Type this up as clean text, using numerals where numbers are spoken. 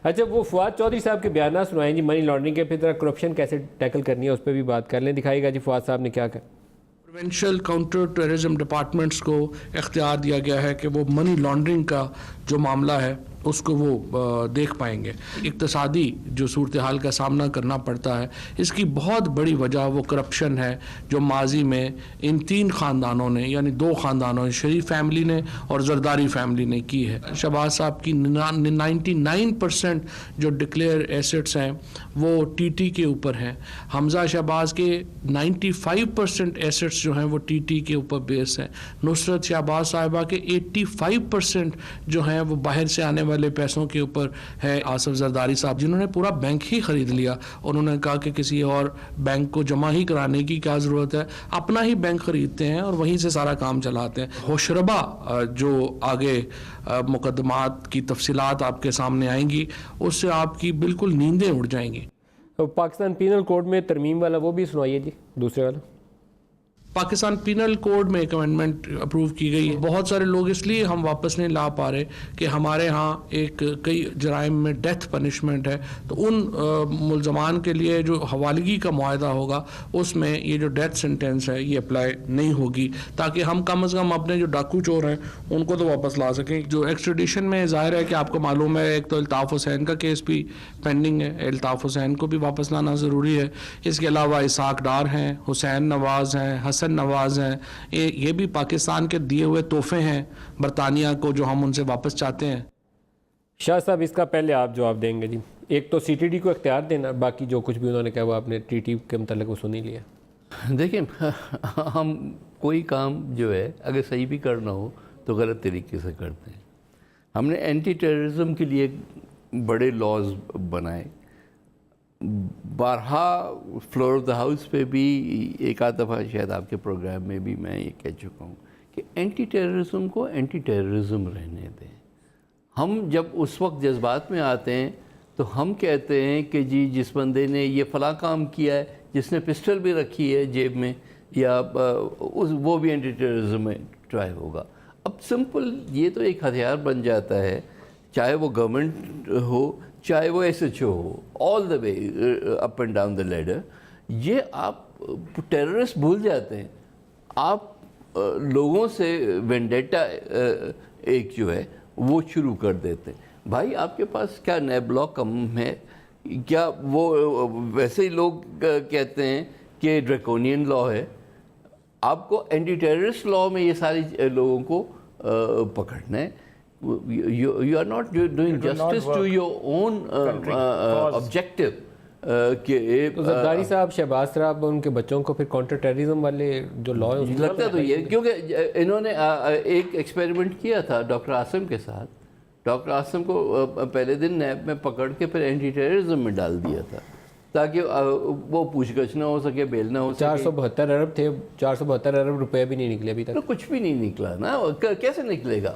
اچھا وہ فواد چودھری صاحب کے بیانات سنائیں جی منی لانڈرنگ کے، پھر ذرا کرپشن کیسے ٹیکل کرنی ہے اس پہ بھی بات کر لیں. دکھائیے گا جی فواد صاحب نے کیا کہا. پروونشل کاؤنٹر ٹیررزم ڈپارٹمنٹس کو اختیار دیا گیا ہے کہ وہ منی لانڈرنگ کا جو معاملہ ہے اس کو وہ دیکھ پائیں گے. اقتصادی جو صورتحال کا سامنا کرنا پڑتا ہے اس کی بہت بڑی وجہ وہ کرپشن ہے جو ماضی میں ان 3 خاندانوں نے، یعنی 2 خاندانوں نے، شریف فیملی نے اور زرداری فیملی نے کی ہے. شہباز صاحب کی 99% جو ڈکلیئر ایسٹس ہیں وہ ٹی ٹی کے اوپر ہیں. حمزہ شہباز کے 95% ایسٹس جو ہیں وہ ٹی ٹی کے اوپر بیس ہیں. نصرت شہباز صاحبہ کے 85% جو ہیں وہ باہر سے آنے والے پیسوں کے اوپر ہے. آصف زرداری صاحب جنہوں نے پورا بینک ہی خرید لیا، انہوں نے کہا کہ کسی اور بینک کو جمع ہی کرانے کی کیا ضرورت ہے، اپنا ہی بینک خریدتے ہیں اور وہیں سے سارا کام چلاتے ہیں. ہوشربا جو آگے مقدمات کی تفصیلات آپ کے سامنے آئیں گی اس سے آپ کی بالکل نیندیں اڑ جائیں گی. پاکستان پینل کوڈ میں ترمیم والا وہ بھی سنائیے جی، دوسرے والا. پاکستان پینل کوڈ میں ایک امینڈمنٹ اپروو کی گئی ہے. بہت سارے لوگ اس لیے ہم واپس نہیں لا پا رہے کہ ہمارے ہاں کئی جرائم میں ڈیتھ پنشمنٹ ہے، تو ان ملزمان کے لیے جو حوالگی کا معاہدہ ہوگا اس میں یہ جو ڈیتھ سینٹینس ہے یہ اپلائی نہیں ہوگی، تاکہ ہم کم از کم اپنے جو ڈاکو چور ہیں ان کو تو واپس لا سکیں. جو ایکسٹریڈیشن میں ظاہر ہے کہ آپ کو معلوم ہے ایک تو الطاف حسین کا کیس بھی پینڈنگ ہے، الطاف حسین کو بھی واپس لانا ضروری ہے. اس کے علاوہ اسحاق ڈار ہیں، حسین نواز ہیں، حسن نواز ہیں، یہ بھی پاکستان کے دیے ہوئے تحفے ہیں برطانیہ کو جو ہم ان سے واپس چاہتے ہیں. شاہ صاحب اس کا پہلے آپ جواب دیں گے جی. ایک تو سی ٹی ڈی کو اختیار دینا، باقی جو کچھ بھی انہوں نے کہا وہ آپ نے ٹی ٹی کے متعلق وہ سن ہی لیا. دیکھیں ہم کوئی کام جو ہے اگر صحیح بھی کرنا ہو تو غلط طریقے سے کرتے ہیں. ہم نے اینٹی ٹیررزم کے لیے بڑے لاز بنائے. بارہا فلور آف دا ہاؤس پہ بھی ایک آدھ دفعہ شاید آپ کے پروگرام میں بھی میں یہ کہہ چکا ہوں کہ اینٹی ٹیررزم کو اینٹی ٹیررزم رہنے دیں. ہم جب اس وقت جذبات میں آتے ہیں تو ہم کہتے ہیں کہ جی جس بندے نے یہ فلاں کام کیا ہے، جس نے پسٹل بھی رکھی ہے جیب میں، یا وہ بھی اینٹی ٹیررزم میں ٹرائی ہوگا. اب سمپل یہ تو ایک ہتھیار بن جاتا ہے، چاہے وہ گورنمنٹ ہو چاہے وہ ایس ایچ او ہو، all the way up and down the leader. یہ آپ ٹیررسٹ بھول جاتے ہیں، آپ لوگوں سے وینڈیٹا ایک جو ہے وہ شروع کر دیتے ہیں. بھائی آپ کے پاس کیا نیب لا کم ہے کیا؟ وہ ویسے ہی لوگ کہتے ہیں کہ ڈریکونین لا ہے. آپ کو اینٹی ٹیررسٹ لا میں یہ ساری لوگوں کو پکڑنا ہے. You are not doing justice to your own objective. Zardari صاحب، شہباز صاحب ان کے بچوں کو پھر کاؤنٹر ٹیررزم والے جو لا ہے لگتا تو یہ، کیونکہ انہوں نے ایک ایکسپیریمنٹ کیا تھا ڈاکٹر عاصم کے ساتھ. ڈاکٹر عاصم کو پہلے دن نیب میں پکڑ کے پھر اینٹی ٹیررزم میں ڈال دیا تھا تاکہ وہ پوچھ گچھ نہ ہو سکے، بیل نہ ہو سکے. 472 ارب تھے، 472 ارب روپے بھی نہیں نکلے ابھی تک. کچھ بھی نہیں نکلا نا، کیسے نکلے گا؟